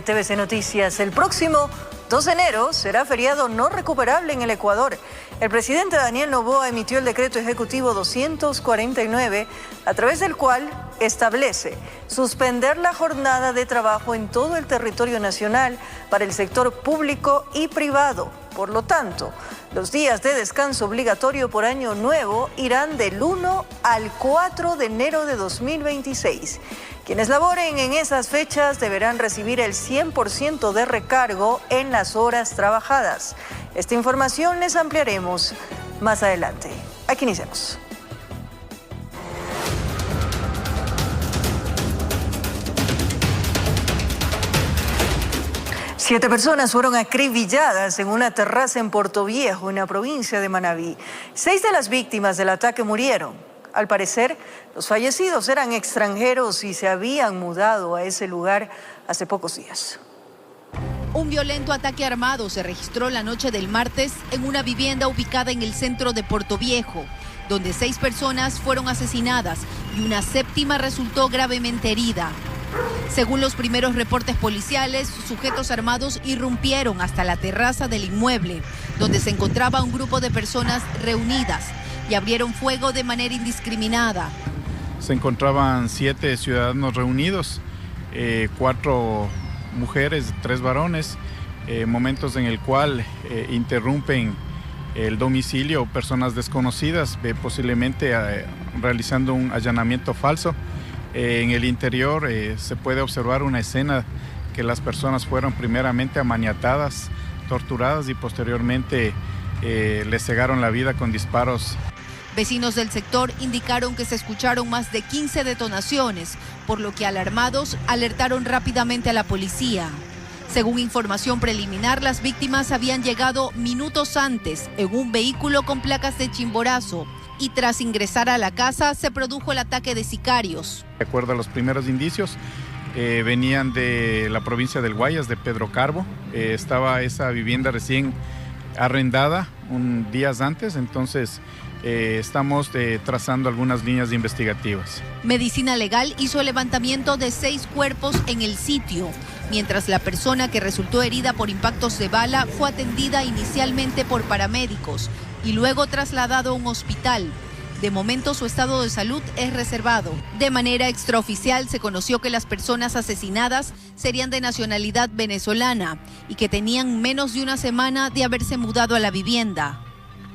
TVC Noticias. El próximo 2 de enero será feriado no recuperable en el Ecuador. El presidente Daniel Noboa emitió el decreto ejecutivo 249, a través del cual establece suspender la jornada de trabajo en todo el territorio nacional para el sector público y privado. Por lo tanto, los días de descanso obligatorio por año nuevo irán del 1 al 4 de enero de 2026. Quienes laboren en esas fechas deberán recibir el 100% de recargo en las horas trabajadas. Esta información les ampliaremos más adelante. Aquí iniciamos. Siete personas fueron acribilladas en una terraza en Portoviejo, en la provincia de Manabí. 6 de las víctimas del ataque murieron. Al parecer, los fallecidos eran extranjeros y se habían mudado a ese lugar hace pocos días. Un violento ataque armado se registró la noche del martes en una vivienda ubicada en el centro de Portoviejo, donde 6 personas fueron asesinadas y una séptima resultó gravemente herida. Según los primeros reportes policiales, sujetos armados irrumpieron hasta la terraza del inmueble, donde se encontraba un grupo de personas reunidas, y abrieron fuego de manera indiscriminada. Se encontraban 7 ciudadanos reunidos, 4 mujeres, 3 varones, momentos en el cual interrumpen el domicilio personas desconocidas, posiblemente realizando un allanamiento falso. En el interior se puede observar una escena que las personas fueron primeramente amaniatadas, torturadas y posteriormente les cegaron la vida con disparos. Vecinos del sector indicaron que se escucharon más de 15 detonaciones, por lo que alarmados alertaron rápidamente a la policía. Según información preliminar, las víctimas habían llegado minutos antes en un vehículo con placas de Chimborazo y tras ingresar a la casa se produjo el ataque de sicarios. De acuerdo a los primeros indicios, venían de la provincia del Guayas, de Pedro Carbo. Estaba esa vivienda recién arrendada días antes, entonces estamos trazando algunas líneas investigativas. Medicina Legal hizo el levantamiento de 6 cuerpos en el sitio, mientras la persona que resultó herida por impactos de bala fue atendida inicialmente por paramédicos y luego trasladado a un hospital. De momento su estado de salud es reservado. De manera extraoficial se conoció que las personas asesinadas serían de nacionalidad venezolana y que tenían menos de una semana de haberse mudado a la vivienda.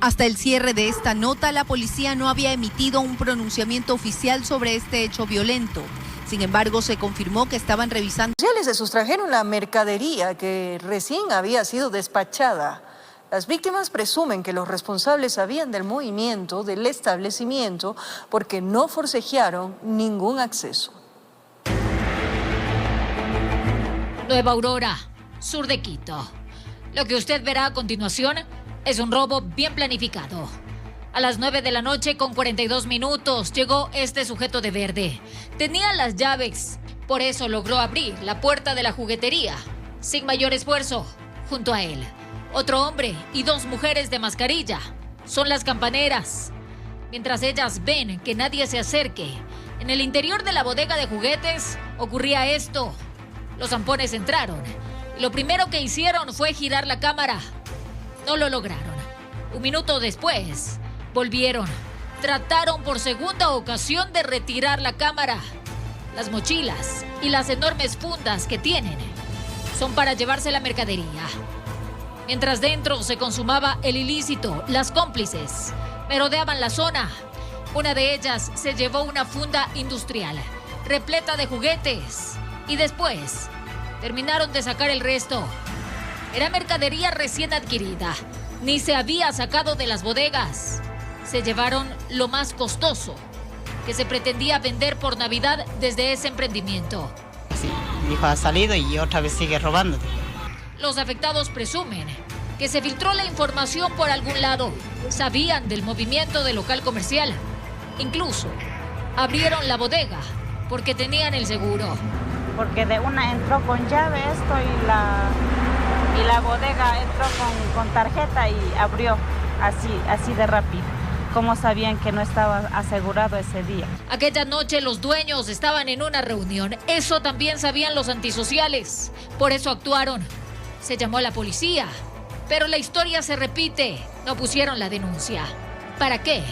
Hasta el cierre de esta nota, la policía no había emitido un pronunciamiento oficial sobre este hecho violento. Sin embargo, se confirmó que estaban revisando. Se sustrajeron la mercadería que recién había sido despachada. Las víctimas presumen que los responsables sabían del movimiento del establecimiento porque no forcejearon ningún acceso. Nueva Aurora, sur de Quito. Lo que usted verá a continuación es un robo bien planificado. A las 9 de la noche con 42 minutos llegó este sujeto de verde. Tenía las llaves, por eso logró abrir la puerta de la juguetería. Sin mayor esfuerzo, junto a él, otro hombre y 2 mujeres de mascarilla. Son las campaneras. Mientras ellas ven que nadie se acerque, en el interior de la bodega de juguetes ocurría esto. Los zampones entraron y lo primero que hicieron fue girar la cámara. No lo lograron. Un minuto después, volvieron. Trataron por segunda ocasión de retirar la cámara. Las mochilas y las enormes fundas que tienen son para llevarse la mercadería. Mientras dentro se consumaba el ilícito, las cómplices merodeaban la zona. Una de ellas se llevó una funda industrial repleta de juguetes y después terminaron de sacar el resto. Era mercadería recién adquirida, ni se había sacado de las bodegas. Se llevaron lo más costoso, que se pretendía vender por Navidad desde ese emprendimiento. Sí, dijo ha salido y otra vez sigue robando. Los afectados presumen que se filtró la información por algún lado. Sabían del movimiento del local comercial. Incluso abrieron la bodega porque tenían el seguro. Porque de una entró con llave esto y la bodega entró con tarjeta y abrió así de rápido. ¿Cómo sabían que no estaba asegurado ese día? Aquella noche los dueños estaban en una reunión. Eso también sabían los antisociales. Por eso actuaron. Se llamó a la policía. Pero la historia se repite. No pusieron la denuncia. ¿Para qué?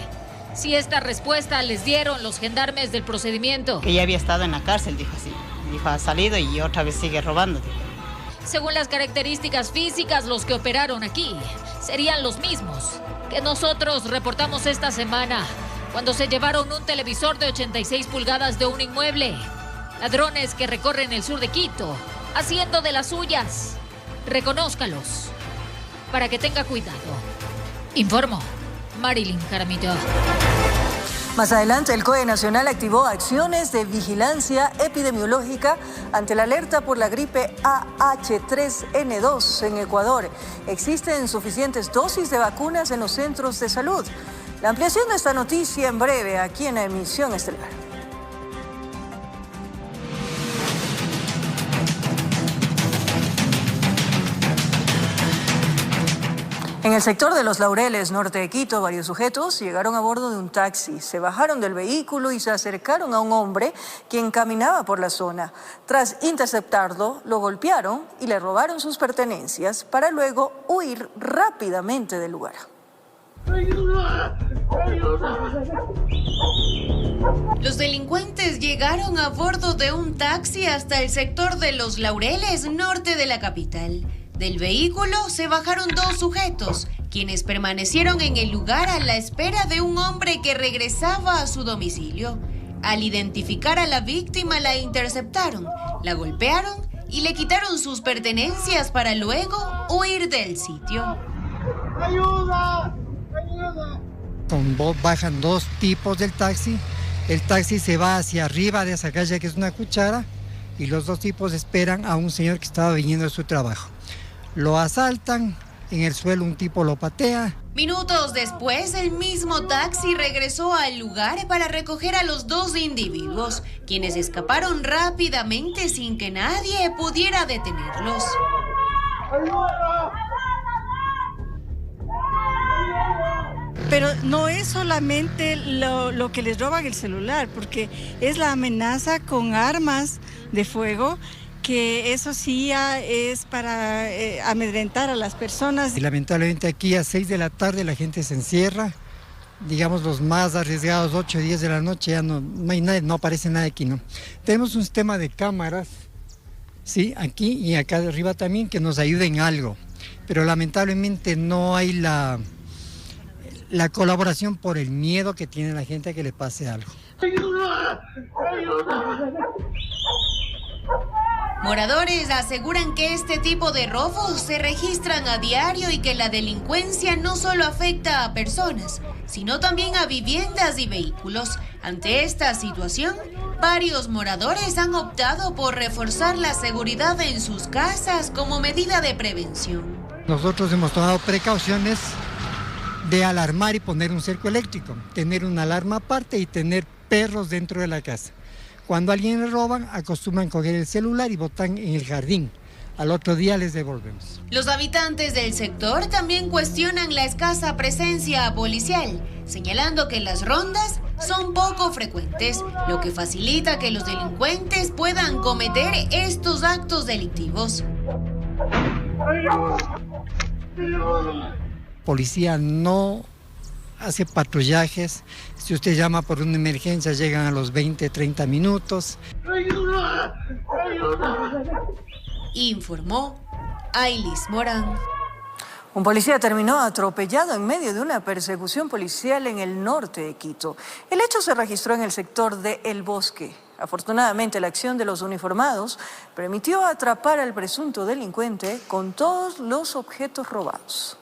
Si esta respuesta les dieron los gendarmes del procedimiento. Que ya había estado en la cárcel, dijo así. Dijo, ha salido y otra vez sigue robando. Dijo. Según las características físicas, los que operaron aquí serían los mismos que nosotros reportamos esta semana cuando se llevaron un televisor de 86 pulgadas de un inmueble. Ladrones que recorren el sur de Quito, haciendo de las suyas. Reconózcalos, para que tenga cuidado. Informó Marilyn Jaramillo. Más adelante, el COE Nacional activó acciones de vigilancia epidemiológica ante la alerta por la gripe AH3N2 en Ecuador. Existen suficientes dosis de vacunas en los centros de salud. La ampliación de esta noticia en breve aquí en la emisión estelar. En el sector de Los Laureles, norte de Quito, varios sujetos llegaron a bordo de un taxi, se bajaron del vehículo y se acercaron a un hombre quien caminaba por la zona. Tras interceptarlo, lo golpearon y le robaron sus pertenencias para luego huir rápidamente del lugar. Los delincuentes llegaron a bordo de un taxi hasta el sector de Los Laureles, norte de la capital. Del vehículo se bajaron dos sujetos, quienes permanecieron en el lugar a la espera de un hombre que regresaba a su domicilio. Al identificar a la víctima, la interceptaron, la golpearon y le quitaron sus pertenencias para luego huir del sitio. ¡Ayuda! ¡Ayuda! Bajan dos tipos del taxi. El taxi se va hacia arriba de esa calle que es una cuchara y los dos tipos esperan a un señor que estaba viniendo de su trabajo. Lo asaltan, en el suelo un tipo lo patea. Minutos después, el mismo taxi regresó al lugar para recoger a los dos individuos, quienes escaparon rápidamente sin que nadie pudiera detenerlos. Pero no es solamente lo que les roban el celular, porque es la amenaza con armas de fuego, que eso sí ya es para amedrentar a las personas. Y lamentablemente aquí a 6 de la tarde la gente se encierra, digamos los más arriesgados 8 o 10 de la noche ya no hay nadie, no aparece nadie aquí, ¿no? Tenemos un sistema de cámaras, sí, aquí y acá de arriba también que nos ayuden en algo, pero lamentablemente no hay la colaboración por el miedo que tiene la gente a que le pase algo. ¡Ayuda! ¡Ayuda! Moradores aseguran que este tipo de robos se registran a diario y que la delincuencia no solo afecta a personas, sino también a viviendas y vehículos. Ante esta situación, varios moradores han optado por reforzar la seguridad en sus casas como medida de prevención. Nosotros hemos tomado precauciones de alarmar y poner un cerco eléctrico, tener una alarma aparte y tener perros dentro de la casa. Cuando a alguien le roban, acostumbran coger el celular y botan en el jardín. Al otro día les devolvemos. Los habitantes del sector también cuestionan la escasa presencia policial, señalando que las rondas son poco frecuentes, lo que facilita que los delincuentes puedan cometer estos actos delictivos. Policía no hace patrullajes. Si usted llama por una emergencia, llegan a los 20, 30 minutos. ¡Ayuda! ¡Ayuda! Informó Ailis Morán. Un policía terminó atropellado en medio de una persecución policial en el norte de Quito. El hecho se registró en el sector de El Bosque. Afortunadamente, la acción de los uniformados permitió atrapar al presunto delincuente con todos los objetos robados.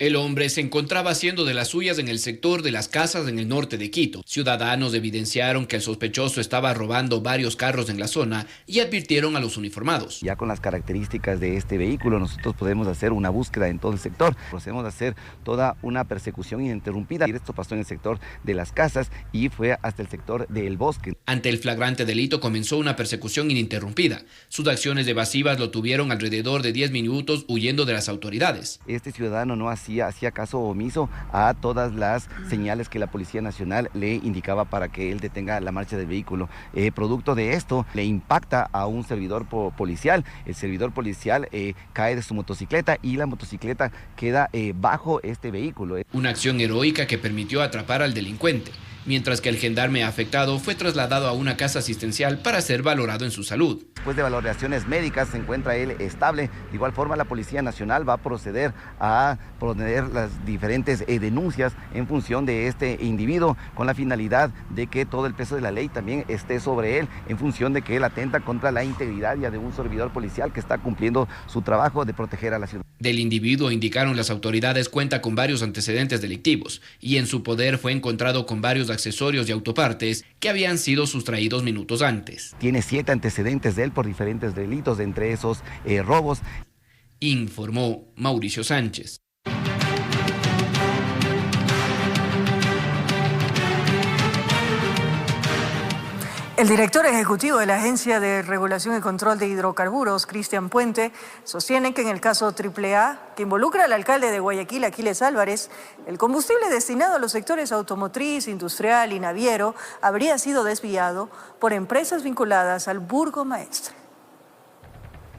El hombre se encontraba haciendo de las suyas en el sector de las casas en el norte de Quito. Ciudadanos evidenciaron que el sospechoso estaba robando varios carros en la zona y advirtieron a los uniformados. Ya con las características de este vehículo nosotros podemos hacer una búsqueda en todo el sector. Procedemos a hacer toda una persecución ininterrumpida. Y esto pasó en el sector de las casas y fue hasta el sector del Bosque. Ante el flagrante delito comenzó una persecución ininterrumpida. Sus acciones evasivas lo tuvieron alrededor de 10 minutos huyendo de las autoridades. Este ciudadano no hacía policía hacía caso omiso a todas las señales que la Policía Nacional le indicaba para que él detenga la marcha del vehículo. Producto de esto, le impacta a un servidor policial. El servidor policial cae de su motocicleta y la motocicleta queda bajo este vehículo. Una acción heroica que permitió atrapar al delincuente, mientras que el gendarme afectado fue trasladado a una casa asistencial para ser valorado en su salud. Después de valoraciones médicas se encuentra él estable. De igual forma, la Policía Nacional va a proceder a poner las diferentes denuncias en función de este individuo, con la finalidad de que todo el peso de la ley también esté sobre él, en función de que él atenta contra la integridad ya de un servidor policial que está cumpliendo su trabajo de proteger a la ciudad. Del individuo, indicaron las autoridades, cuenta con varios antecedentes delictivos y en su poder fue encontrado con varios accesorios y autopartes que habían sido sustraídos minutos antes. Tiene 7 antecedentes de él por diferentes delitos, entre esos robos. Informó Mauricio Sánchez. El director ejecutivo de la Agencia de Regulación y Control de Hidrocarburos, Cristian Puente, sostiene que en el caso AAA, que involucra al alcalde de Guayaquil, Aquiles Álvarez, el combustible destinado a los sectores automotriz, industrial y naviero habría sido desviado por empresas vinculadas al burgomaestre.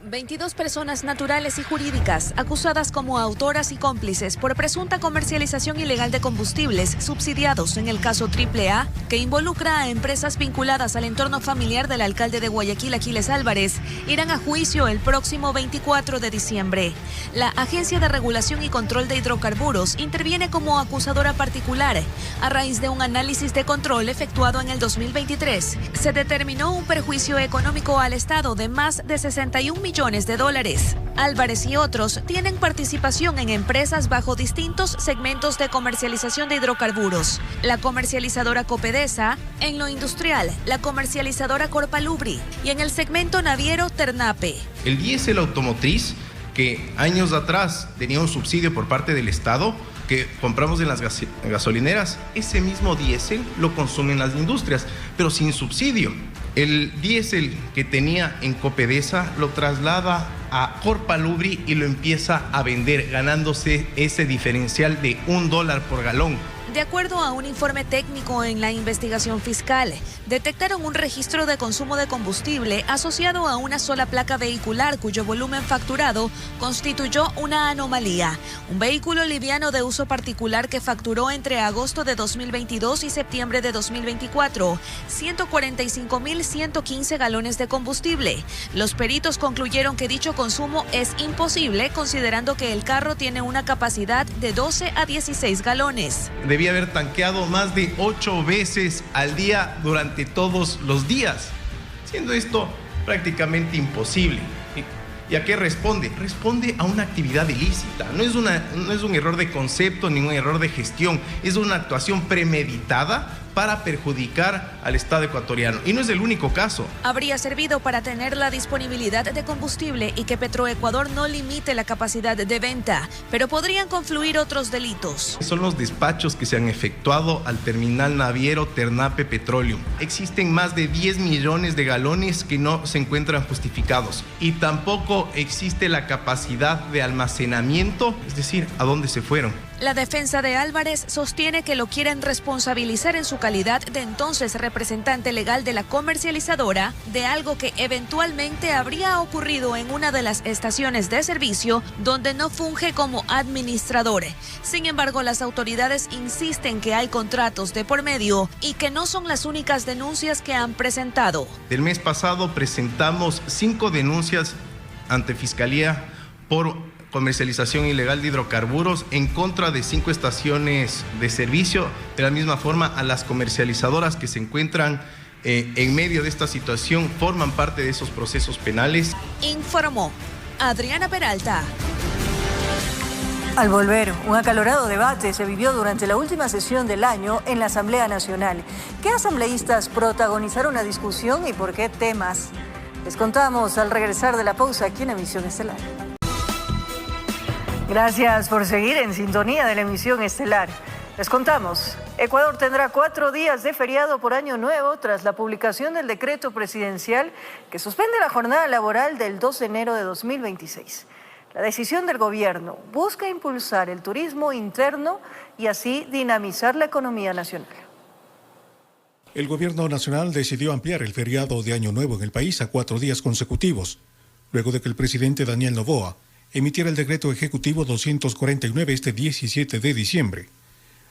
22 personas naturales y jurídicas acusadas como autoras y cómplices por presunta comercialización ilegal de combustibles subsidiados en el caso AAA, que involucra a empresas vinculadas al entorno familiar del alcalde de Guayaquil, Aquiles Álvarez, irán a juicio el próximo 24 de diciembre. La Agencia de Regulación y Control de Hidrocarburos interviene como acusadora particular. A raíz de un análisis de control efectuado en el 2023, se determinó un perjuicio económico al Estado de más de 61 millones de dólares. Álvarez y otros tienen participación en empresas bajo distintos segmentos de comercialización de hidrocarburos. La comercializadora Copedesa, en lo industrial, la comercializadora Corpalubri y en el segmento naviero Ternape. El diésel automotriz, que años atrás tenía un subsidio por parte del Estado, que compramos en las gasolineras, ese mismo diésel lo consumen las industrias, pero sin subsidio. El diésel que tenía en Copedesa lo traslada a Corpalubri y lo empieza a vender, ganándose ese diferencial de $1 por galón. De acuerdo a un informe técnico en la investigación fiscal, detectaron un registro de consumo de combustible asociado a una sola placa vehicular cuyo volumen facturado constituyó una anomalía. Un vehículo liviano de uso particular que facturó entre agosto de 2022 y septiembre de 2024 145.115 galones de combustible. Los peritos concluyeron que dicho consumo es imposible considerando que el carro tiene una capacidad de 12 a 16 galones. Debía haber tanqueado más de 8 veces al día durante todos los días, siendo esto prácticamente imposible. ¿Y a qué responde? Responde a una actividad ilícita. No es un error de concepto ni un error de gestión, es una actuación premeditada para perjudicar al Estado ecuatoriano. Y no es el único caso. Habría servido para tener la disponibilidad de combustible y que Petroecuador no limite la capacidad de venta, pero podrían confluir otros delitos. Son los despachos que se han efectuado al terminal naviero Ternape Petroleum. Existen más de 10 millones de galones que no se encuentran justificados y tampoco existe la capacidad de almacenamiento, es decir, ¿a dónde se fueron? La defensa de Álvarez sostiene que lo quieren responsabilizar en su calidad de entonces representante legal de la comercializadora de algo que eventualmente habría ocurrido en una de las estaciones de servicio donde no funge como administrador. Sin embargo, las autoridades insisten que hay contratos de por medio y que no son las únicas denuncias que han presentado. El mes pasado presentamos 5 denuncias ante Fiscalía por comercialización ilegal de hidrocarburos en contra de 5 estaciones de servicio. De la misma forma, a las comercializadoras que se encuentran en medio de esta situación forman parte de esos procesos penales. Informó Adriana Peralta. Al volver, un acalorado debate se vivió durante la última sesión del año en la Asamblea Nacional. ¿Qué asambleístas protagonizaron la discusión y por qué temas? Les contamos al regresar de la pausa aquí en Emisión Estelar. Gracias por seguir en sintonía de la Emisión Estelar. Les contamos, Ecuador tendrá 4 días de feriado por Año Nuevo tras la publicación del decreto presidencial que suspende la jornada laboral del 2 de enero de 2026. La decisión del gobierno busca impulsar el turismo interno y así dinamizar la economía nacional. El gobierno nacional decidió ampliar el feriado de Año Nuevo en el país a 4 días consecutivos, luego de que el presidente Daniel Noboa emitiera el decreto ejecutivo 249 este 17 de diciembre.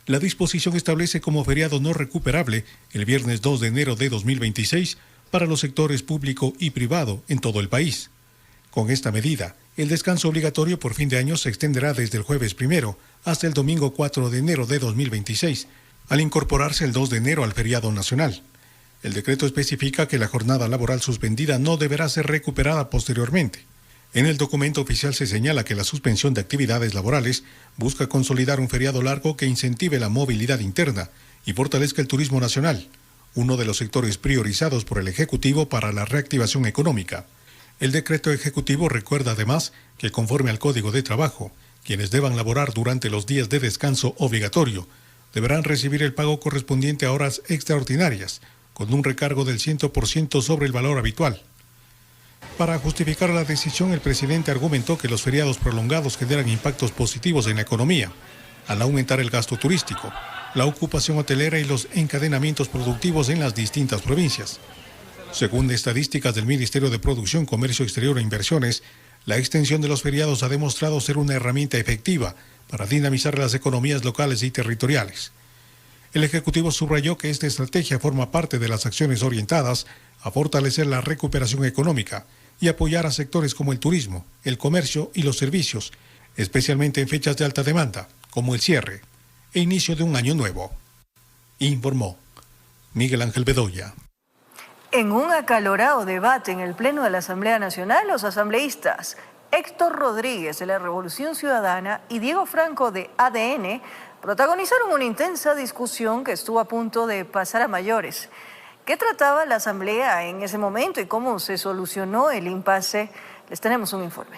La disposición establece como feriado no recuperable el viernes 2 de enero de 2026 para los sectores público y privado en todo el país. Con esta medida, el descanso obligatorio por fin de año se extenderá desde el jueves 1 hasta el domingo 4 de enero de 2026, al incorporarse el 2 de enero al feriado nacional. El decreto especifica que la jornada laboral suspendida no deberá ser recuperada posteriormente. En el documento oficial se señala que la suspensión de actividades laborales busca consolidar un feriado largo que incentive la movilidad interna y fortalezca el turismo nacional, uno de los sectores priorizados por el Ejecutivo para la reactivación económica. El decreto ejecutivo recuerda además que, conforme al Código de Trabajo, quienes deban laborar durante los días de descanso obligatorio deberán recibir el pago correspondiente a horas extraordinarias, con un recargo del 100% sobre el valor habitual. Para justificar la decisión, el presidente argumentó que los feriados prolongados generan impactos positivos en la economía, al aumentar el gasto turístico, la ocupación hotelera y los encadenamientos productivos en las distintas provincias. Según estadísticas del Ministerio de Producción, Comercio Exterior e Inversiones, la extensión de los feriados ha demostrado ser una herramienta efectiva para dinamizar las economías locales y territoriales. El Ejecutivo subrayó que esta estrategia forma parte de las acciones orientadas a fortalecer la recuperación económica y apoyar a sectores como el turismo, el comercio y los servicios, especialmente en fechas de alta demanda, como el cierre e inicio de un año nuevo. Informó Miguel Ángel Bedoya. En un acalorado debate en el Pleno de la Asamblea Nacional, los asambleístas Héctor Rodríguez de la Revolución Ciudadana y Diego Franco de ADN protagonizaron una intensa discusión que estuvo a punto de pasar a mayores. ¿Qué trataba la Asamblea en ese momento y cómo se solucionó el impasse? Les tenemos un informe.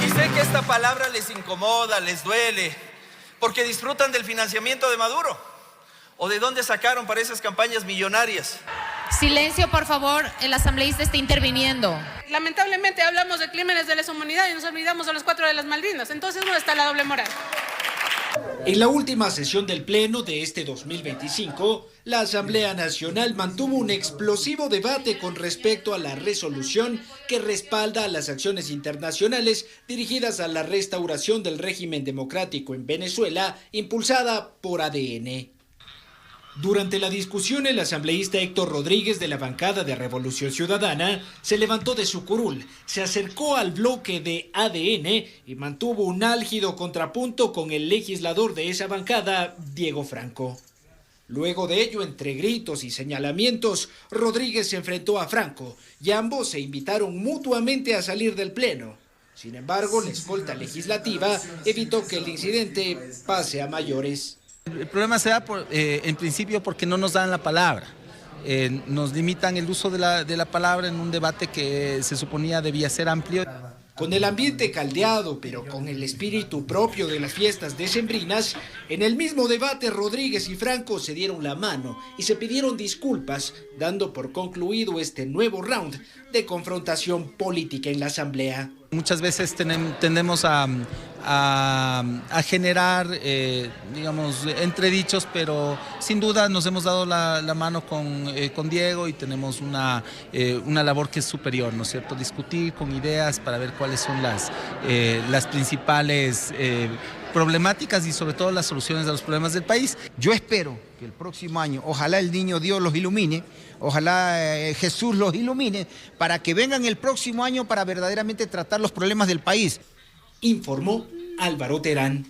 Y sé que esta palabra les incomoda, les duele, porque disfrutan del financiamiento de Maduro. ¿O de dónde sacaron para esas campañas millonarias? Silencio, por favor, el asambleísta está interviniendo. Lamentablemente hablamos de crímenes de lesa humanidad y nos olvidamos de los 4 de las Malvinas. Entonces, ¿dónde está la doble moral? En la última sesión del Pleno de este 2025, la Asamblea Nacional mantuvo un explosivo debate con respecto a la resolución que respalda a las acciones internacionales dirigidas a la restauración del régimen democrático en Venezuela, impulsada por ADN. Durante la discusión, el asambleísta Héctor Rodríguez de la bancada de Revolución Ciudadana se levantó de su curul, se acercó al bloque de ADN y mantuvo un álgido contrapunto con el legislador de esa bancada, Diego Franco. Luego de ello, entre gritos y señalamientos, Rodríguez se enfrentó a Franco y ambos se invitaron mutuamente a salir del pleno. Sin embargo, la escolta legislativa evitó que el incidente pase a mayores. El problema se da en principio porque no nos dan la palabra. Nos limitan el uso de la palabra en un debate que se suponía debía ser amplio. Con el ambiente caldeado, pero con el espíritu propio de las fiestas decembrinas, en el mismo debate Rodríguez y Franco se dieron la mano y se pidieron disculpas, dando por concluido este nuevo round de confrontación política en la Asamblea. Muchas veces tendemos a generar, digamos, entredichos, pero sin duda nos hemos dado la mano con Diego y tenemos una labor que es superior, ¿no es cierto? Discutir con ideas para ver cuáles son las principales problemáticas y sobre todo las soluciones a los problemas del país. Yo espero que el próximo año, ojalá el niño Dios los ilumine, ojalá Jesús los ilumine, para que vengan el próximo año para verdaderamente tratar los problemas del país. Informó Álvaro Terán.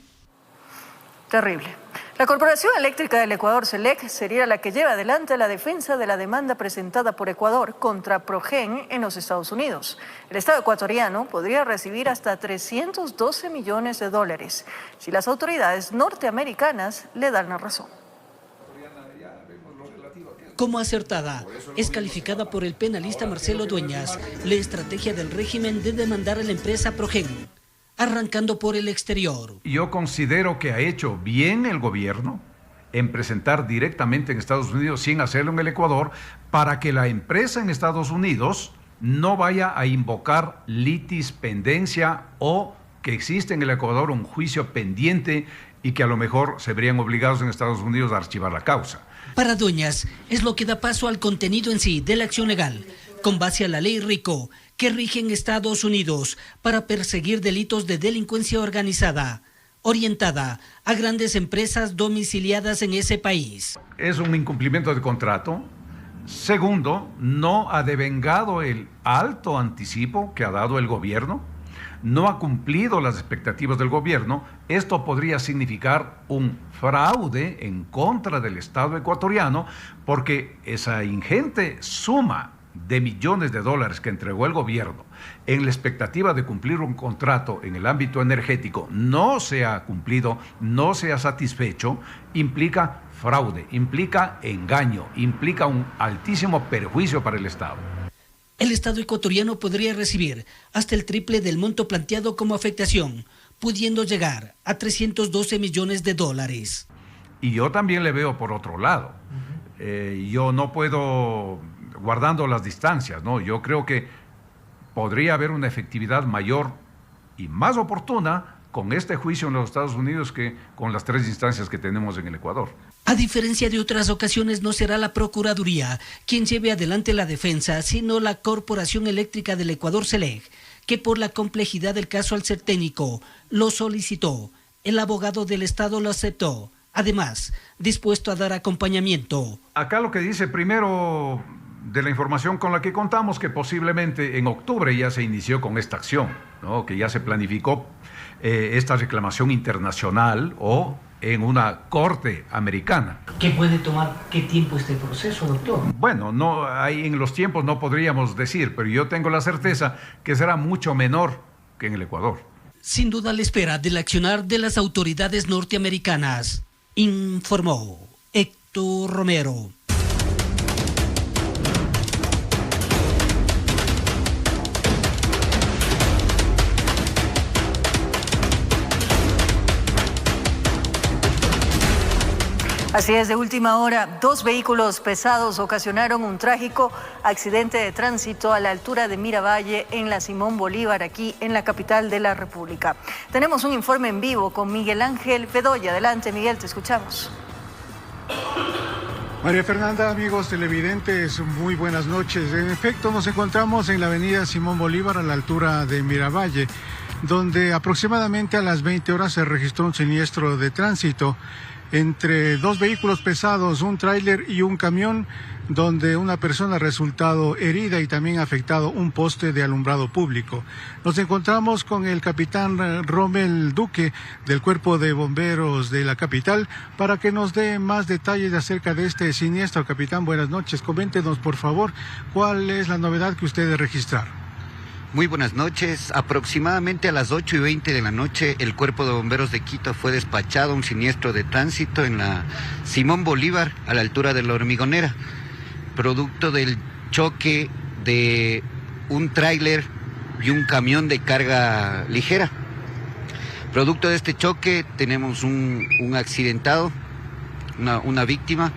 Terrible. La Corporación Eléctrica del Ecuador, CELEC, sería la que lleva adelante la defensa de la demanda presentada por Ecuador contra Progen en los Estados Unidos. El Estado ecuatoriano podría recibir hasta $312 millones si las autoridades norteamericanas le dan la razón. Como acertada, es calificada por el penalista Marcelo Dueñas la estrategia del régimen de demandar a la empresa Progen, arrancando por el exterior. Yo considero que ha hecho bien el gobierno en presentar directamente en Estados Unidos sin hacerlo en el Ecuador, para que la empresa en Estados Unidos no vaya a invocar litispendencia o que existe en el Ecuador un juicio pendiente y que a lo mejor se verían obligados en Estados Unidos a archivar la causa. Para Dueñas, es lo que da paso al contenido en sí de la acción legal, con base a la ley RICO, que rige en Estados Unidos para perseguir delitos de delincuencia organizada, orientada a grandes empresas domiciliadas en ese país. Es un incumplimiento de contrato. Segundo, no ha devengado el alto anticipo que ha dado el gobierno, no ha cumplido las expectativas del gobierno. Esto podría significar un fraude en contra del Estado ecuatoriano, porque esa ingente suma de millones de dólares que entregó el gobierno en la expectativa de cumplir un contrato en el ámbito energético no se ha cumplido, no se ha satisfecho, implica fraude, implica engaño, implica un altísimo perjuicio para el Estado. El Estado ecuatoriano podría recibir hasta el triple del monto planteado como afectación, pudiendo llegar a 312 millones de dólares. Y yo también le veo por otro lado. Yo no puedo, guardando las distancias, ¿no? Yo creo que podría haber una efectividad mayor y más oportuna con este juicio en los Estados Unidos que con las 3 instancias que tenemos en el Ecuador. A diferencia de otras ocasiones, no será la Procuraduría quien lleve adelante la defensa, sino la Corporación Eléctrica del Ecuador, CELEC, que por la complejidad del caso al ser técnico, lo solicitó. El abogado del Estado lo aceptó, además, dispuesto a dar acompañamiento. Acá lo que dice primero, de la información con la que contamos, que posiblemente en octubre ya se inició con esta acción, ¿no? Que ya se planificó esta reclamación internacional o en una corte americana. ¿Qué puede tomar qué tiempo este proceso, doctor? Bueno, no, ahí en los tiempos no podríamos decir, pero yo tengo la certeza que será mucho menor que en el Ecuador. Sin duda a la espera del accionar de las autoridades norteamericanas, informó Héctor Romero. Así es, de última hora, 2 vehículos pesados ocasionaron un trágico accidente de tránsito a la altura de Miravalle en la Simón Bolívar, aquí en la capital de la República. Tenemos un informe en vivo con Miguel Ángel Bedoya. Adelante, Miguel, te escuchamos. María Fernanda, amigos televidentes, muy buenas noches. En efecto, nos encontramos en la avenida Simón Bolívar a la altura de Miravalle, donde aproximadamente a las 20 horas se registró un siniestro de tránsito entre 2 vehículos pesados, un tráiler y un camión, donde una persona ha resultado herida y también ha afectado un poste de alumbrado público. Nos encontramos con el capitán Rommel Duque del Cuerpo de Bomberos de la capital para que nos dé más detalles acerca de este siniestro. Capitán, buenas noches. Coméntenos, por favor, cuál es la novedad que ustedes registraron. Muy buenas noches. Aproximadamente a las 8:20 de la noche, el Cuerpo de Bomberos de Quito fue despachado a un siniestro de tránsito en la Simón Bolívar, a la altura de La Hormigonera, producto del choque de un tráiler y un camión de carga ligera. Producto de este choque tenemos un accidentado, una víctima,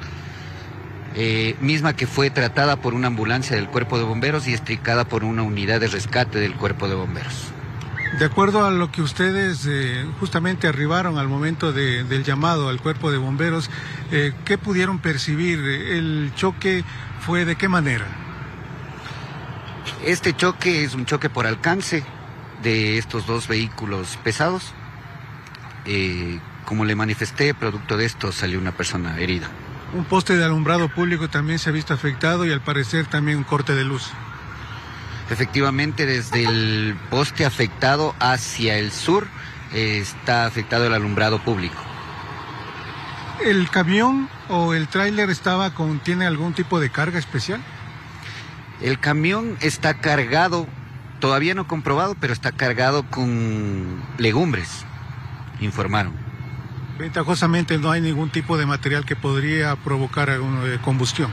misma que fue tratada por una ambulancia del Cuerpo de Bomberos y estricada por una unidad de rescate del Cuerpo de Bomberos. De acuerdo a lo que ustedes justamente arribaron al momento del llamado al Cuerpo de Bomberos, ¿qué pudieron percibir? ¿El choque fue de qué manera? Este choque es un choque por alcance de estos 2 vehículos pesados. Como le manifesté, producto de esto salió una persona herida. Un poste de alumbrado público también se ha visto afectado y al parecer también un corte de luz. Efectivamente, desde el poste afectado hacia el sur está afectado el alumbrado público. ¿El camión o el tráiler tiene algún tipo de carga especial? El camión está cargado, todavía no comprobado, pero está cargado con legumbres, informaron. Ventajosamente no hay ningún tipo de material que podría provocar combustión.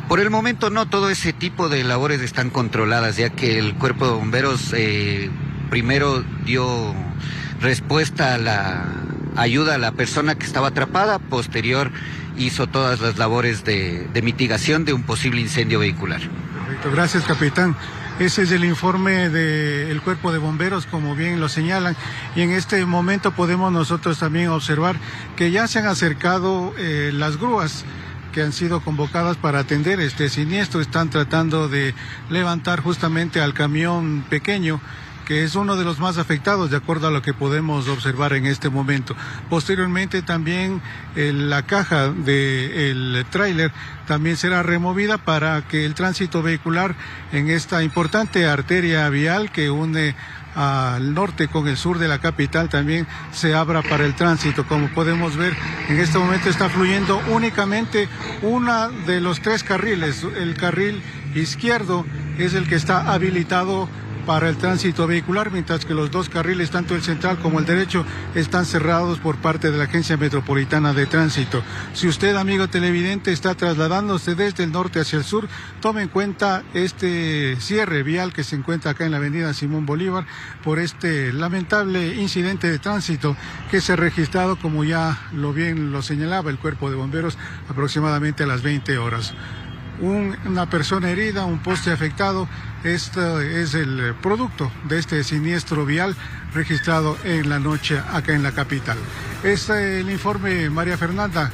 Por el momento no, todo ese tipo de labores están controladas, ya que el Cuerpo de Bomberos primero dio respuesta ayuda a la persona que estaba atrapada. Posterior hizo todas las labores de mitigación de un posible incendio vehicular. Perfecto, gracias, capitán. Ese es el informe del Cuerpo de Bomberos, como bien lo señalan, y en este momento podemos nosotros también observar que ya se han acercado las grúas que han sido convocadas para atender este siniestro. Están tratando de levantar justamente al camión pequeño, que es uno de los más afectados, de acuerdo a lo que podemos observar en este momento. Posteriormente también la caja del tráiler también será removida para que el tránsito vehicular en esta importante arteria vial que une al norte con el sur de la capital también se abra para el tránsito. Como podemos ver, en este momento está fluyendo únicamente una de los 3 carriles. El carril izquierdo es el que está habilitado para el tránsito vehicular, mientras que los 2 carriles, tanto el central como el derecho, están cerrados por parte de la Agencia Metropolitana de Tránsito. Si usted, amigo televidente, está trasladándose desde el norte hacia el sur, tome en cuenta este cierre vial que se encuentra acá en la avenida Simón Bolívar por este lamentable incidente de tránsito que se ha registrado, como ya bien lo señalaba el Cuerpo de Bomberos, aproximadamente a las 20 horas. Una persona herida, un poste afectado. Esto es el producto de este siniestro vial registrado en la noche acá en la capital. Este es el informe, María Fernanda.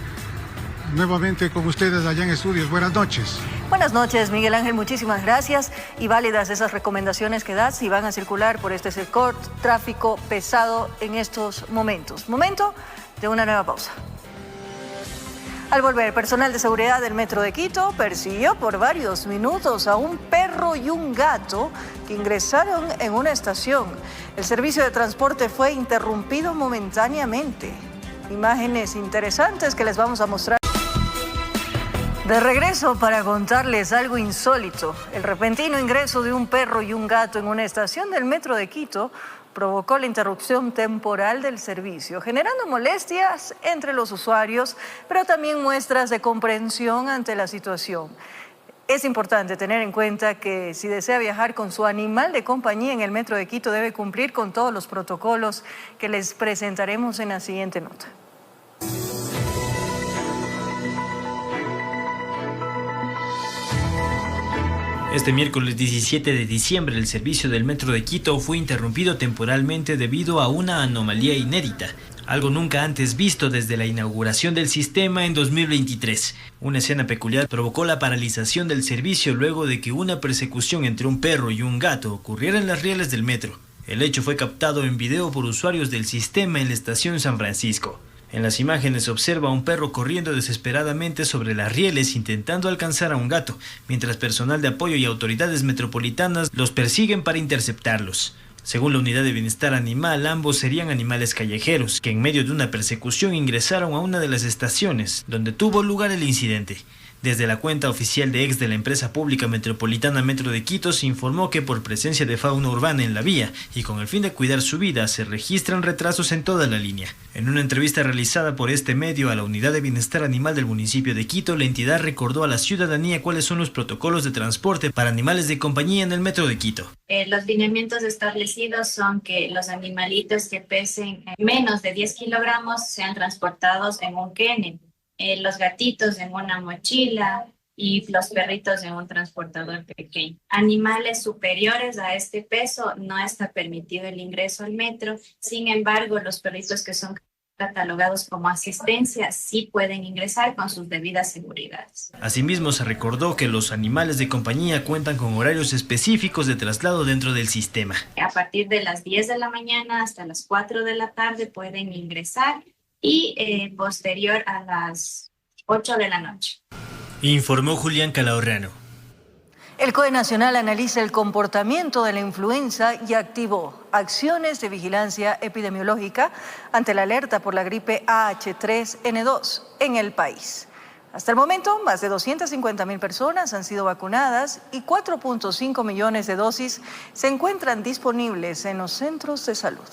Nuevamente con ustedes allá en estudios. Buenas noches. Buenas noches, Miguel Ángel. Muchísimas gracias. Y válidas esas recomendaciones que das si van a circular por este sector, tráfico pesado en estos momentos. Momento de una nueva pausa. Al volver, personal de seguridad del Metro de Quito persiguió por varios minutos a un perro y un gato que ingresaron en una estación. El servicio de transporte fue interrumpido momentáneamente. Imágenes interesantes que les vamos a mostrar. De regreso para contarles algo insólito. El repentino ingreso de un perro y un gato en una estación del Metro de Quito provocó la interrupción temporal del servicio, generando molestias entre los usuarios, pero también muestras de comprensión ante la situación. Es importante tener en cuenta que si desea viajar con su animal de compañía en el Metro de Quito, debe cumplir con todos los protocolos que les presentaremos en la siguiente nota. Este miércoles 17 de diciembre, el servicio del Metro de Quito fue interrumpido temporalmente debido a una anomalía inédita, algo nunca antes visto desde la inauguración del sistema en 2023. Una escena peculiar provocó la paralización del servicio luego de que una persecución entre un perro y un gato ocurriera en las rieles del metro. El hecho fue captado en video por usuarios del sistema en la estación San Francisco. En las imágenes se observa a un perro corriendo desesperadamente sobre las rieles intentando alcanzar a un gato, mientras personal de apoyo y autoridades metropolitanas los persiguen para interceptarlos. Según la Unidad de Bienestar Animal, ambos serían animales callejeros, que en medio de una persecución ingresaron a una de las estaciones, donde tuvo lugar el incidente. Desde la cuenta oficial de ex de la empresa pública metropolitana Metro de Quito se informó que por presencia de fauna urbana en la vía y con el fin de cuidar su vida se registran retrasos en toda la línea. En una entrevista realizada por este medio a la Unidad de Bienestar Animal del municipio de Quito, la entidad recordó a la ciudadanía cuáles son los protocolos de transporte para animales de compañía en el Metro de Quito. Los lineamientos establecidos son que los animalitos que pesen menos de 10 kilogramos sean transportados en un kennel. Los gatitos en una mochila y los perritos en un transportador pequeño. Animales superiores a este peso no está permitido el ingreso al metro. Sin embargo, los perritos que son catalogados como asistencia sí pueden ingresar con sus debidas seguridades. Asimismo, se recordó que los animales de compañía cuentan con horarios específicos de traslado dentro del sistema. A partir de las 10 de la mañana hasta las 4 de la tarde pueden ingresar y posterior a las 8 de la noche. Informó Julián Calahorrano. El COE Nacional analiza el comportamiento de la influenza y activó acciones de vigilancia epidemiológica ante la alerta por la gripe AH3N2 en el país. Hasta el momento, más de 250.000 personas han sido vacunadas y 4.5 millones de dosis se encuentran disponibles en los centros de salud.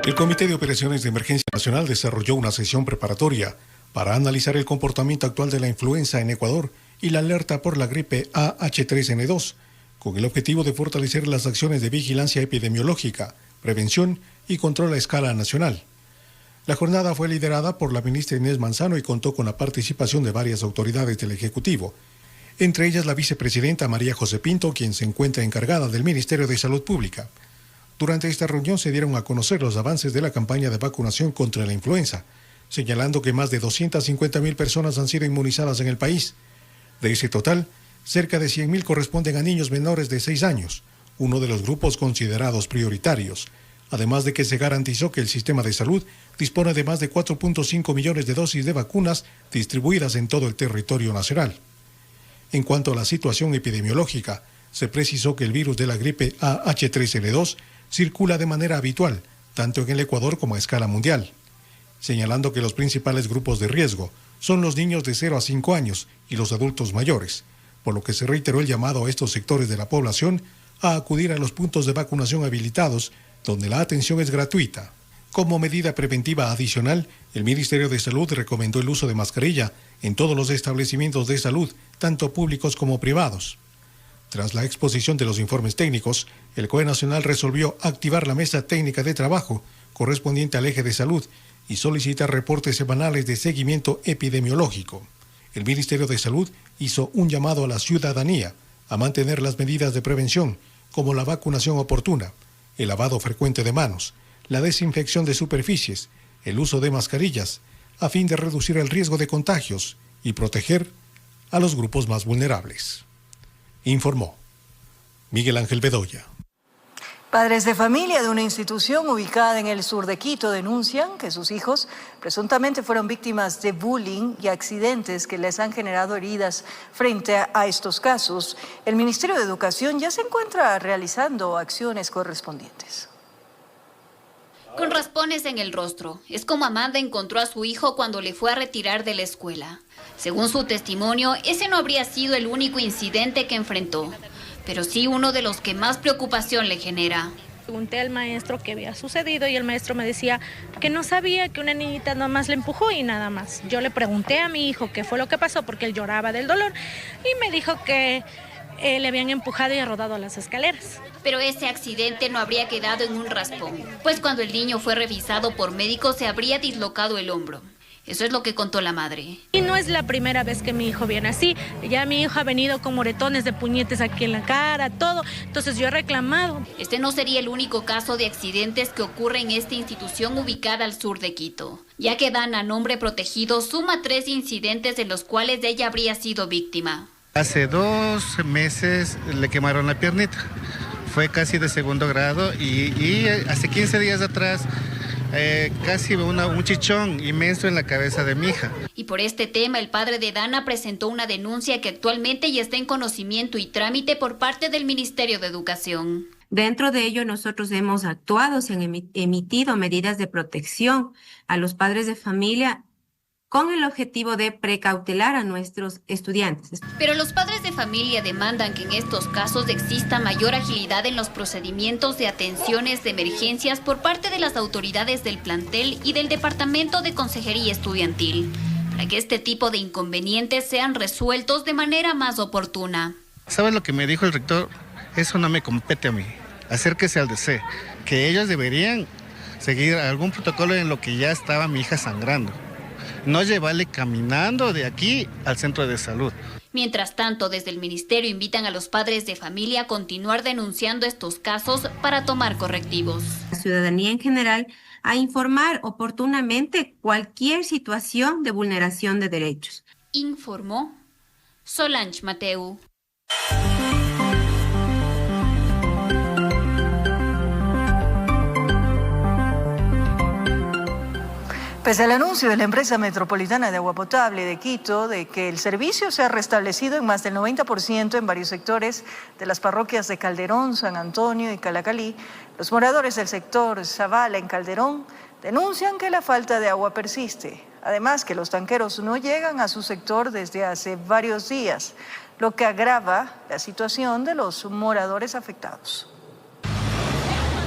El Comité de Operaciones de Emergencia Nacional desarrolló una sesión preparatoria para analizar el comportamiento actual de la influenza en Ecuador y la alerta por la gripe AH3N2, con el objetivo de fortalecer las acciones de vigilancia epidemiológica, prevención y control a escala nacional. La jornada fue liderada por la ministra Inés Manzano y contó con la participación de varias autoridades del Ejecutivo, entre ellas la vicepresidenta María José Pinto, quien se encuentra encargada del Ministerio de Salud Pública. Durante esta reunión se dieron a conocer los avances de la campaña de vacunación contra la influenza, señalando que más de 250.000 personas han sido inmunizadas en el país. De ese total, cerca de 100.000 corresponden a niños menores de 6 años, uno de los grupos considerados prioritarios, además de que se garantizó que el sistema de salud dispone de más de 4.5 millones de dosis de vacunas distribuidas en todo el territorio nacional. En cuanto a la situación epidemiológica, se precisó que el virus de la gripe AH3N2 circula de manera habitual, tanto en el Ecuador como a escala mundial, señalando que los principales grupos de riesgo son los niños de 0 a 5 años y los adultos mayores, por lo que se reiteró el llamado a estos sectores de la población a acudir a los puntos de vacunación habilitados, donde la atención es gratuita. Como medida preventiva adicional, el Ministerio de Salud recomendó el uso de mascarilla en todos los establecimientos de salud, tanto públicos como privados. Tras la exposición de los informes técnicos, el COE Nacional resolvió activar la mesa técnica de trabajo correspondiente al eje de salud y solicitar reportes semanales de seguimiento epidemiológico. El Ministerio de Salud hizo un llamado a la ciudadanía a mantener las medidas de prevención, como la vacunación oportuna, el lavado frecuente de manos, la desinfección de superficies, el uso de mascarillas, a fin de reducir el riesgo de contagios y proteger a los grupos más vulnerables. Informó Miguel Ángel Bedoya. Padres de familia de una institución ubicada en el sur de Quito denuncian que sus hijos presuntamente fueron víctimas de bullying y accidentes que les han generado heridas. Frente a estos casos, el Ministerio de Educación ya se encuentra realizando acciones correspondientes. Con raspones en el rostro, es como Amanda encontró a su hijo cuando le fue a retirar de la escuela. Según su testimonio, ese no habría sido el único incidente que enfrentó, pero sí uno de los que más preocupación le genera. Pregunté al maestro qué había sucedido y el maestro me decía que no sabía, que una niñita nomás le empujó y nada más. Yo le pregunté a mi hijo qué fue lo que pasó porque él lloraba del dolor y me dijo que le habían empujado y rodado a las escaleras. Pero ese accidente no habría quedado en un raspón, pues cuando el niño fue revisado por médicos se habría dislocado el hombro. Eso es lo que contó la madre. Y no es la primera vez que mi hijo viene así. Ya mi hijo ha venido con moretones de puñetes aquí en la cara, todo. Entonces yo he reclamado. Este no sería el único caso de accidentes que ocurre en esta institución ubicada al sur de Quito, ya que Dana, nombre protegido, suma 3 incidentes en los cuales ella habría sido víctima. Hace 2 meses le quemaron la piernita. Fue casi de 2º grado y hace 15 días atrás casi un chichón inmenso en la cabeza de mi hija. Y por este tema, el padre de Dana presentó una denuncia que actualmente ya está en conocimiento y trámite por parte del Ministerio de Educación. Dentro de ello, nosotros hemos actuado, se han emitido medidas de protección a los padres de familia con el objetivo de precautelar a nuestros estudiantes. Pero los padres de familia demandan que en estos casos exista mayor agilidad en los procedimientos de atenciones de emergencias por parte de las autoridades del plantel y del Departamento de Consejería Estudiantil, para que este tipo de inconvenientes sean resueltos de manera más oportuna. ¿Sabes lo que me dijo el rector? Eso no me compete a mí. Acérquese al DC, que ellos deberían seguir algún protocolo en lo que ya estaba mi hija sangrando. No llevarle caminando de aquí al centro de salud. Mientras tanto, desde el ministerio invitan a los padres de familia a continuar denunciando estos casos para tomar correctivos. La ciudadanía en general a informar oportunamente cualquier situación de vulneración de derechos. Informó Solange Mateu. Pese al anuncio de la empresa metropolitana de agua potable de Quito de que el servicio se ha restablecido en más del 90% en varios sectores de las parroquias de Calderón, San Antonio y Calacalí, los moradores del sector Zavala en Calderón denuncian que la falta de agua persiste. Además, que los tanqueros no llegan a su sector desde hace varios días, lo que agrava la situación de los moradores afectados.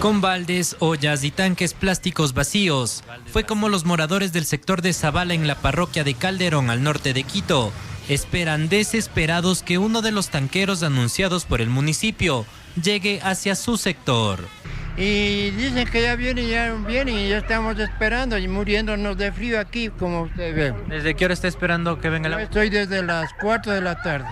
con baldes, ollas y tanques plásticos vacíos. Fue como los moradores del sector de Zabala en la parroquia de Calderón, al norte de Quito, esperan desesperados que uno de los tanqueros anunciados por el municipio llegue hacia su sector. Y dicen que ya viene y ya estamos esperando y muriéndonos de frío aquí, como usted ve. ¿Desde qué hora está esperando que venga el agua? Estoy desde las 4 de la tarde.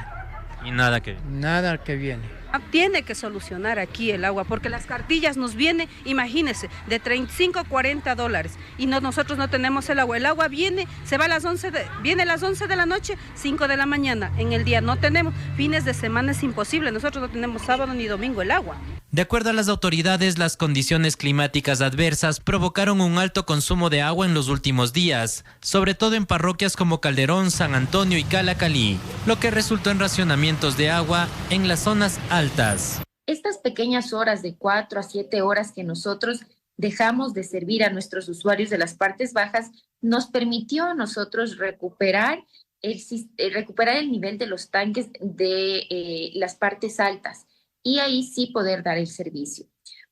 ¿Y nada que? Nada que viene. Tiene que solucionar aquí el agua, porque las cartillas nos vienen, imagínense, de 35 a 40 dólares y nosotros no tenemos el agua. El agua viene, se va a las 11 viene a las 11 de la noche, 5 de la mañana. En el día no tenemos, fines de semana es imposible, nosotros no tenemos sábado ni domingo el agua. De acuerdo a las autoridades, las condiciones climáticas adversas provocaron un alto consumo de agua en los últimos días, sobre todo en parroquias como Calderón, San Antonio y Calacalí, lo que resultó en racionamientos de agua en las zonas altas. Estas pequeñas horas de 4 a 7 horas que nosotros dejamos de servir a nuestros usuarios de las partes bajas nos permitió a nosotros recuperar el nivel de los tanques de las partes altas. Y ahí sí poder dar el servicio.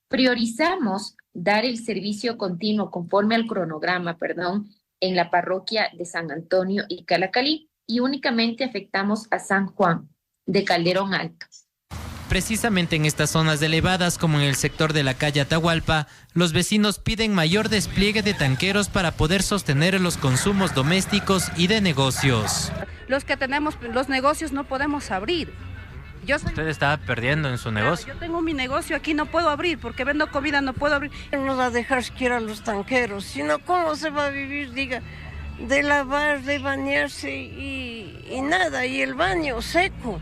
Priorizamos dar el servicio continuo conforme al cronograma, en la parroquia de San Antonio y Calacalí y únicamente afectamos a San Juan de Calderón Alto. Precisamente en estas zonas elevadas, como en el sector de la calle Atahualpa, los vecinos piden mayor despliegue de tanqueros para poder sostener los consumos domésticos y de negocios. Los que tenemos los negocios no podemos abrir. Usted está perdiendo en su negocio. Yo tengo mi negocio aquí, no puedo abrir porque vendo comida, no puedo abrir. No nos va a dejar siquiera los tanqueros, sino cómo se va a vivir, diga, de lavar, de bañarse y nada, y el baño seco.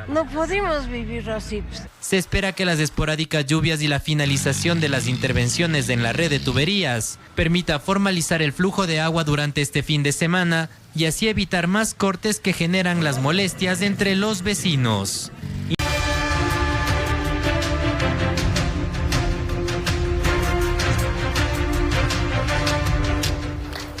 No podemos vivir así. Se espera que las esporádicas lluvias y la finalización de las intervenciones en la red de tuberías permita formalizar el flujo de agua durante este fin de semana y así evitar más cortes que generan las molestias entre los vecinos.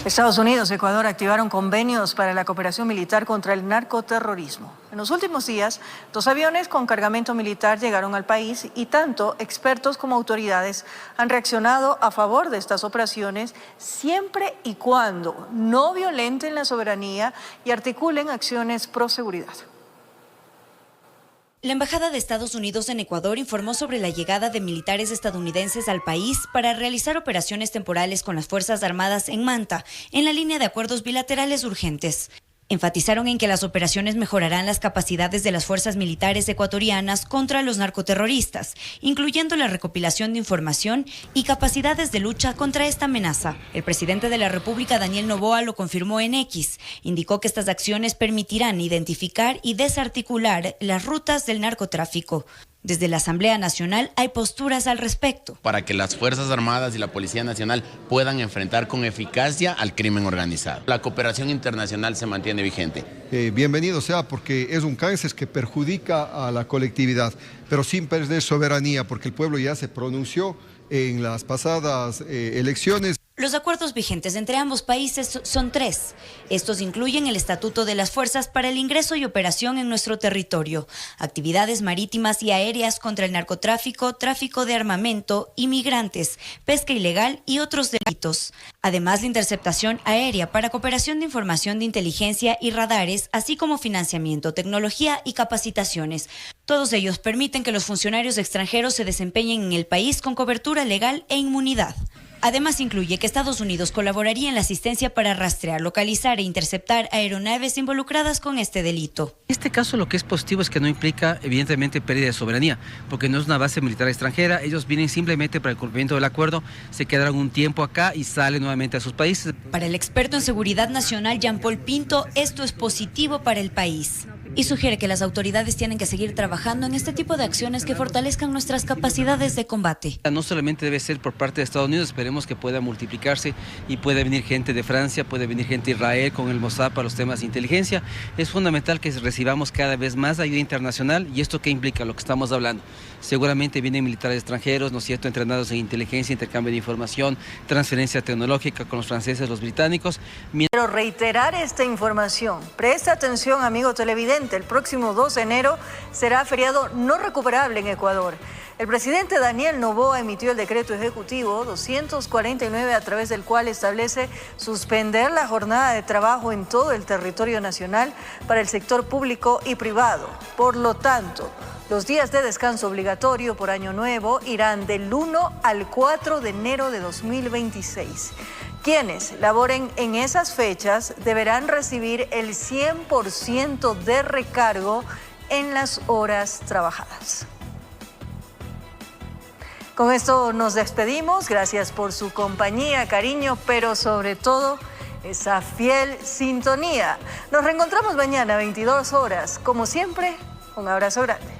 Estados Unidos y Ecuador activaron convenios para la cooperación militar contra el narcoterrorismo. En los últimos días, 2 aviones con cargamento militar llegaron al país y tanto expertos como autoridades han reaccionado a favor de estas operaciones siempre y cuando no violenten la soberanía y articulen acciones pro seguridad. La Embajada de Estados Unidos en Ecuador informó sobre la llegada de militares estadounidenses al país para realizar operaciones temporales con las Fuerzas Armadas en Manta, en la línea de acuerdos bilaterales urgentes. Enfatizaron en que las operaciones mejorarán las capacidades de las fuerzas militares ecuatorianas contra los narcoterroristas, incluyendo la recopilación de información y capacidades de lucha contra esta amenaza. El presidente de la República, Daniel Noboa, lo confirmó en X. Indicó que estas acciones permitirán identificar y desarticular las rutas del narcotráfico. Desde la Asamblea Nacional hay posturas al respecto. Para que las Fuerzas Armadas y la Policía Nacional puedan enfrentar con eficacia al crimen organizado. La cooperación internacional se mantiene vigente. Bienvenido sea, porque es un cáncer que perjudica a la colectividad, pero sin perder soberanía, porque el pueblo ya se pronunció en las pasadas elecciones. Los acuerdos vigentes entre ambos países son 3. Estos incluyen el Estatuto de las Fuerzas para el ingreso y operación en nuestro territorio, actividades marítimas y aéreas contra el narcotráfico, tráfico de armamento, inmigrantes, pesca ilegal y otros delitos. Además, la interceptación aérea para cooperación de información de inteligencia y radares, así como financiamiento, tecnología y capacitaciones. Todos ellos permiten que los funcionarios extranjeros se desempeñen en el país con cobertura legal e inmunidad. Además, incluye que Estados Unidos colaboraría en la asistencia para rastrear, localizar e interceptar aeronaves involucradas con este delito. En este caso, lo que es positivo es que no implica, evidentemente, pérdida de soberanía, porque no es una base militar extranjera. Ellos vienen simplemente para el cumplimiento del acuerdo, se quedaron un tiempo acá y salen nuevamente a sus países. Para el experto en seguridad nacional, Jean-Paul Pinto, esto es positivo para el país. Y sugiere que las autoridades tienen que seguir trabajando en este tipo de acciones que fortalezcan nuestras capacidades de combate. No solamente debe ser por parte de Estados Unidos, esperemos que pueda multiplicarse y puede venir gente de Francia, puede venir gente de Israel con el Mossad para los temas de inteligencia. Es fundamental que recibamos cada vez más ayuda internacional. ¿Y esto qué implica? Lo que estamos hablando. Seguramente vienen militares extranjeros, ¿no es cierto?, entrenados en inteligencia, intercambio de información, transferencia tecnológica con los franceses, los británicos. Pero reiterar esta información, presta atención, amigo televidente, el próximo 2 de enero será feriado no recuperable en Ecuador. El presidente Daniel Noboa emitió el decreto ejecutivo 249 a través del cual establece suspender la jornada de trabajo en todo el territorio nacional para el sector público y privado. Por lo tanto, los días de descanso obligatorio por Año Nuevo irán del 1 al 4 de enero de 2026. Quienes laboren en esas fechas deberán recibir el 100% de recargo en las horas trabajadas. Con esto nos despedimos. Gracias por su compañía, cariño, pero sobre todo esa fiel sintonía. Nos reencontramos mañana a 22 horas. Como siempre, un abrazo grande.